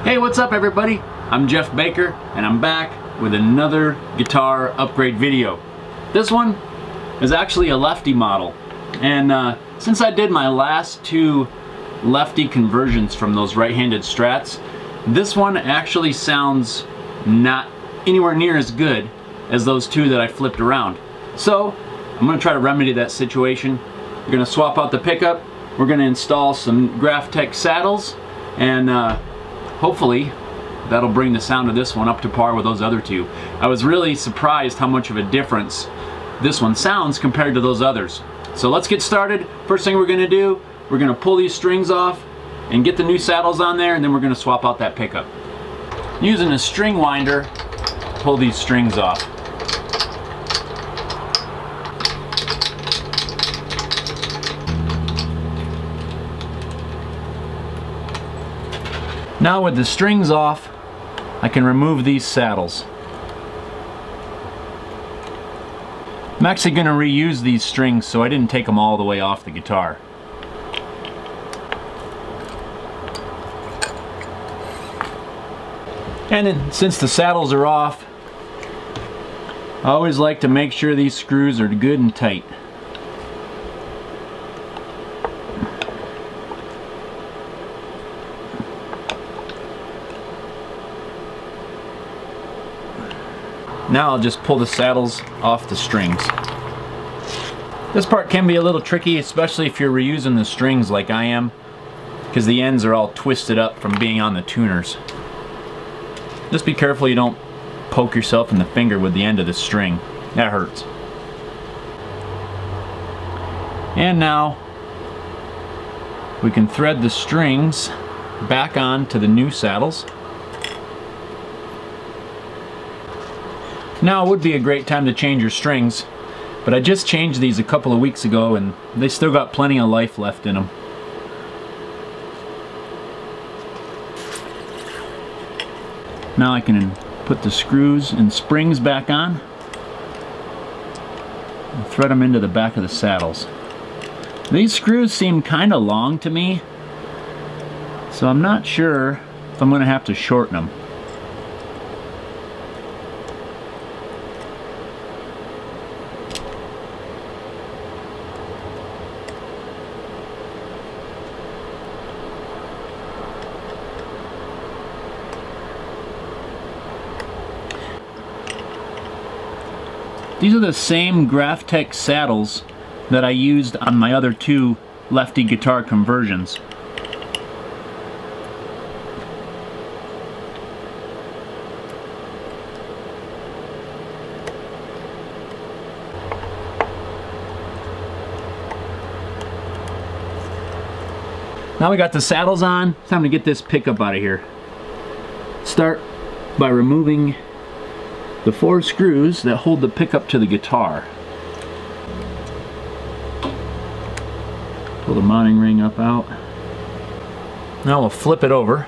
Hey, what's up everybody? I'm Jeff Baker and I'm back with another guitar upgrade video. This one is actually a lefty model, and since I did my last two lefty conversions from those right-handed Strats, this one actually sounds not anywhere near as good as those two that I flipped around. So I'm going to try to remedy that situation. We're going to swap out the pickup, we're going to install some Graphtec saddles, and hopefully that'll bring the sound of this one up to par with those other two. I was really surprised how much of a difference this one sounds compared to those others. So let's get started. First thing we're going to do, we're going to pull these strings off and get the new saddles on there, and then we're going to swap out that pickup. Using a string winder, pull these strings off. Now with the strings off, I can remove these saddles. I'm actually going to reuse these strings, so I didn't take them all the way off the guitar. And then, since the saddles are off, I always like to make sure these screws are good and tight. Now I'll just pull the saddles off the strings. This part can be a little tricky, especially if you're reusing the strings like I am, because the ends are all twisted up from being on the tuners. Just be careful you don't poke yourself in the finger with the end of the string. That hurts. And now we can thread the strings back on to the new saddles. Now would be a great time to change your strings, but I just changed these a couple of weeks ago and they still got plenty of life left in them. Now I can put the screws and springs back on and thread them into the back of the saddles. These screws seem kind of long to me, so I'm not sure if I'm going to have to shorten them. These are the same Graphtec saddles that I used on my other two lefty guitar conversions. Now we got the saddles on, it's time to get this pickup out of here. Start by removing the 4 screws that hold the pickup to the guitar. Pull the mounting ring up out. Now we'll flip it over.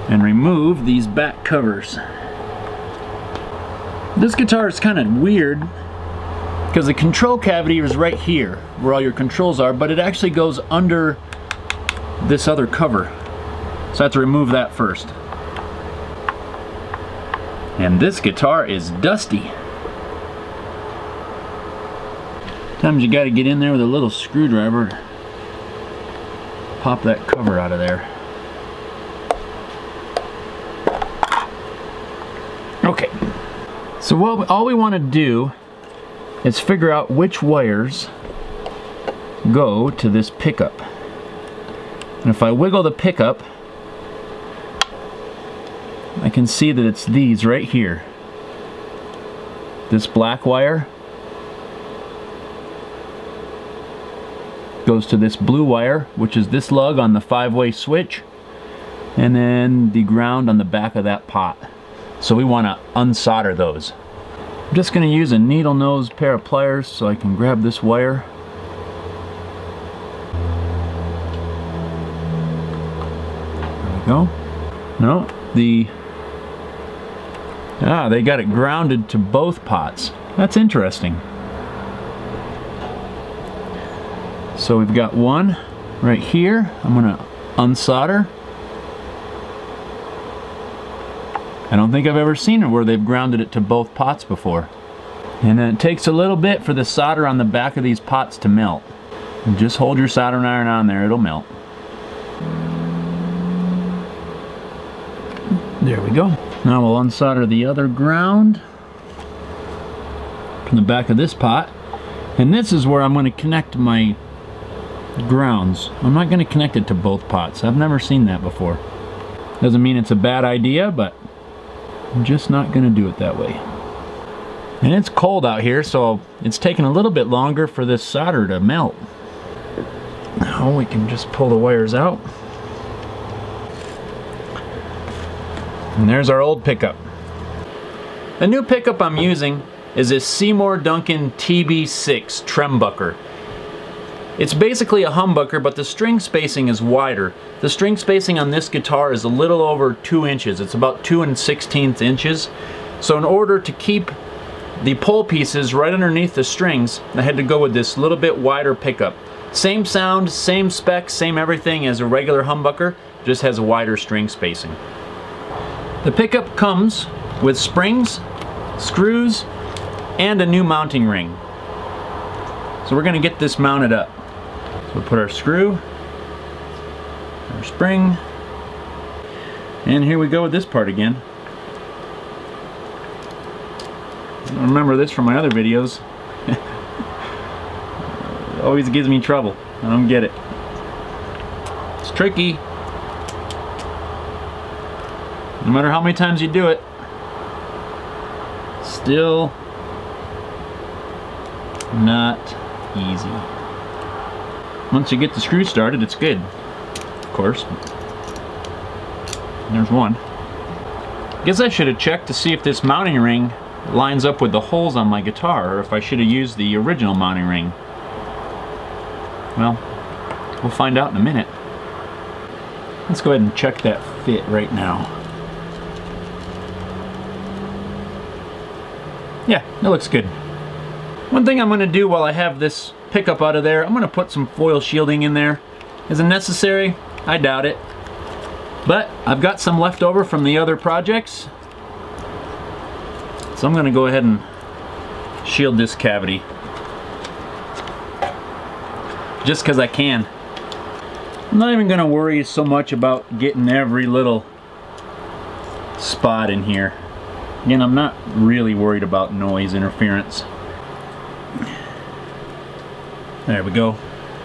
And remove these back covers. This guitar is kind of weird because the control cavity is right here where all your controls are, but it actually goes under this other cover. So I have to remove that first. And this guitar is dusty. Sometimes you got to get in there with a little screwdriver to pop that cover out of there. Okay, so all we want to do is figure out which wires go to this pickup. And if I wiggle the pickup, I can see that it's these right here. This black wire goes to this blue wire, which is this lug on the 5-way switch, and then the ground on the back of that pot. So we want to unsolder those. I'm just going to use a needle nose pair of pliers so I can grab this wire. There we go. No, they got it grounded to both pots. That's interesting. So we've got one right here. I'm gonna unsolder. I don't think I've ever seen it where they've grounded it to both pots before. And then it takes a little bit for the solder on the back of these pots to melt. And just hold your soldering iron on there, it'll melt. There we go. Now we'll unsolder the other ground from the back of this pot. And this is where I'm going to connect my grounds. I'm not going to connect it to both pots. I've never seen that before. Doesn't mean it's a bad idea, but I'm just not going to do it that way. And it's cold out here, so it's taking a little bit longer for this solder to melt. Now we can just pull the wires out. And there's our old pickup. The new pickup I'm using is a Seymour Duncan TB-6 trembucker. It's basically a humbucker, but the string spacing is wider. The string spacing on this guitar is a little over 2 inches. It's about 2 1/16 inches. So in order to keep the pole pieces right underneath the strings, I had to go with this little bit wider pickup. Same sound, same spec, same everything as a regular humbucker, just has a wider string spacing. The pickup comes with springs, screws, and a new mounting ring. So we're going to get this mounted up. So we'll put our screw, our spring, and here we go with this part again. I remember this from my other videos. It always gives me trouble. I don't get it. It's tricky. No matter how many times you do it, still not easy. Once you get the screw started, it's good, of course. There's one. Guess I should have checked to see if this mounting ring lines up with the holes on my guitar, or if I should have used the original mounting ring. Well, we'll find out in a minute. Let's go ahead and check that fit right now. Yeah, it looks good. One thing I'm going to do while I have this pickup out of there, I'm going to put some foil shielding in there. Is it necessary? I doubt it. But I've got some left over from the other projects. So I'm going to go ahead and shield this cavity. Just because I can. I'm not even going to worry so much about getting every little spot in here. Again, I'm not really worried about noise interference. There we go.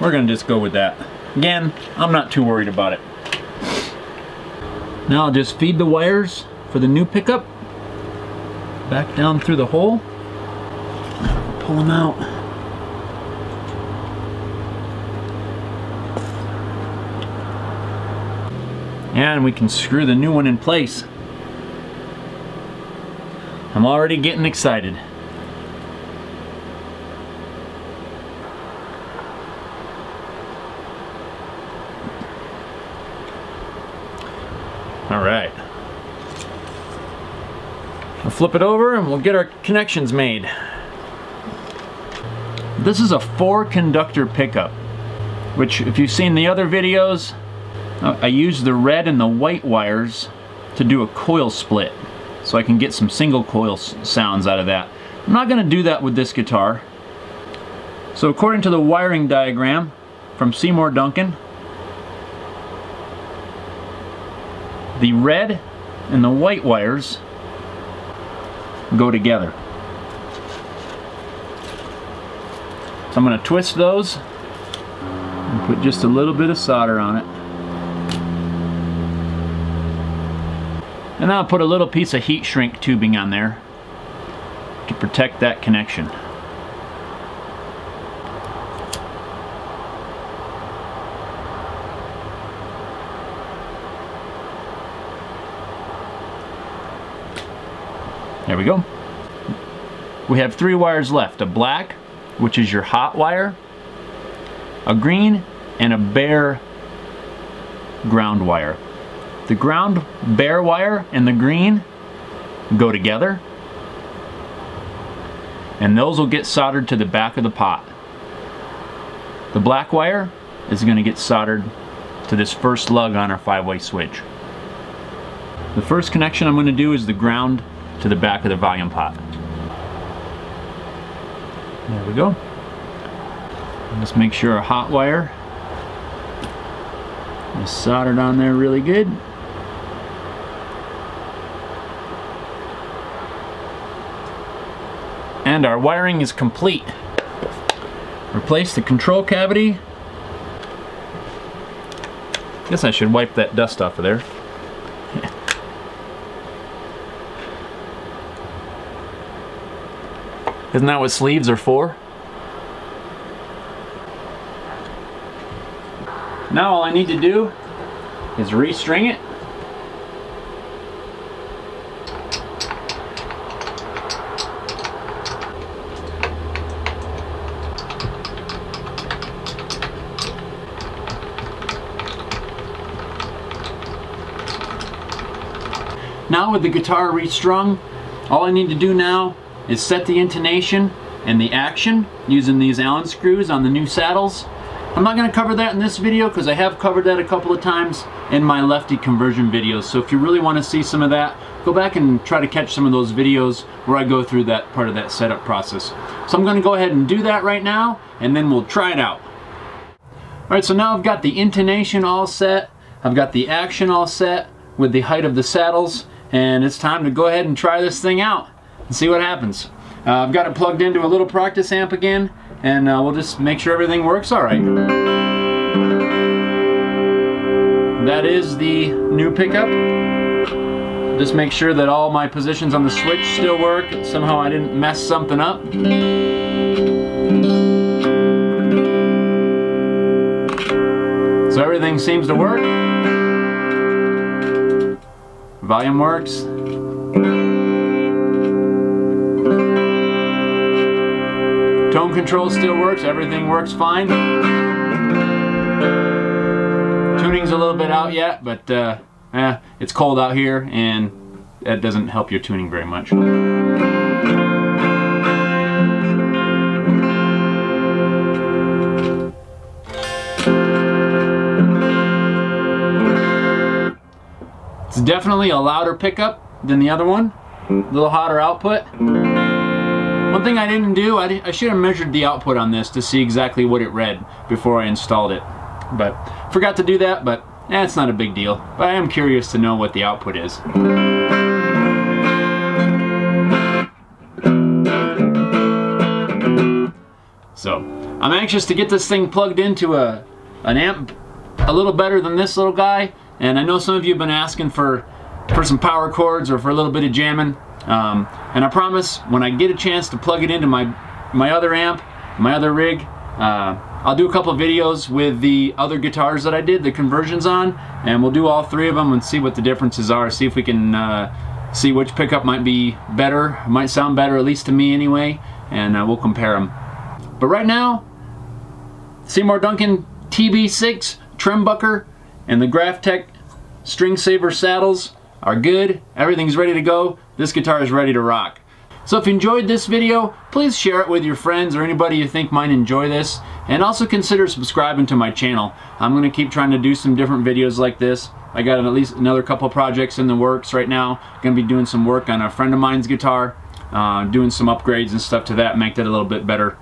We're going to just go with that. Again, I'm not too worried about it. Now I'll just feed the wires for the new pickup back down through the hole. Pull them out. And we can screw the new one in place. I'm already getting excited. All right. We'll flip it over and we'll get our connections made. This is a 4-conductor pickup, which if you've seen the other videos, I use the red and the white wires to do a coil split, so I can get some single coil sounds out of that. I'm not going to do that with this guitar. So according to the wiring diagram from Seymour Duncan, the red and the white wires go together. So I'm going to twist those and put just a little bit of solder on it. And I'll put a little piece of heat shrink tubing on there to protect that connection. There we go. We have 3 wires left. A black, which is your hot wire, a green, and a bare ground wire. The ground bare wire and the green go together, and those will get soldered to the back of the pot. The black wire is going to get soldered to this first lug on our 5-way switch. The first connection I'm going to do is the ground to the back of the volume pot. There we go. Let's make sure our hot wire is soldered on there really good. And our wiring is complete. Replace the control cavity. Guess I should wipe that dust off of there. Isn't that what sleeves are for? Now all I need to do is restring it. Now with the guitar restrung, all I need to do now is set the intonation and the action using these Allen screws on the new saddles. I'm not going to cover that in this video because I have covered that a couple of times in my lefty conversion videos. So if you really want to see some of that, go back and try to catch some of those videos where I go through that part of that setup process. So I'm going to go ahead and do that right now, and then we'll try it out. Alright, so now I've got the intonation all set, I've got the action all set with the height of the saddles, and it's time to go ahead and try this thing out and see what happens. I've got it plugged into a little practice amp again, and we'll just make sure everything works alright. That is the new pickup. Just make sure that all my positions on the switch still work. Somehow I didn't mess something up. So everything seems to work. Volume works. Tone control still works, everything works fine. Tuning's a little bit out yet, but it's cold out here and that doesn't help your tuning very much. It's definitely a louder pickup than the other one, a little hotter output. One thing I didn't do, I should have measured the output on this to see exactly what it read before I installed it. But forgot to do that, but it's not a big deal. But I am curious to know what the output is. So, I'm anxious to get this thing plugged into an amp a little better than this little guy. And I know some of you have been asking for some power chords or for a little bit of jamming. And I promise when I get a chance to plug it into my other amp, my other rig, I'll do a couple of videos with the other guitars that I did the conversions on, and we'll do all three of them and see what the differences are, see if we can see which pickup might be better, might sound better, at least to me anyway, and we'll compare them. But right now, Seymour Duncan TB-6 Trembucker and the Graphtec String Saver saddles are good. Everything's ready to go. This guitar is ready to rock. So if you enjoyed this video, please share it with your friends or anybody you think might enjoy this, and also consider subscribing to my channel. I'm going to keep trying to do some different videos like this. I got at least another couple projects in the works right now. Going to be doing some work on a friend of mine's guitar, doing some upgrades and stuff to that, make that a little bit better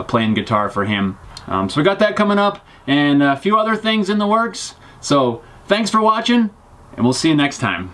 playing guitar for him. So we got that coming up and a few other things in the works. So thanks for watching, and we'll see you next time.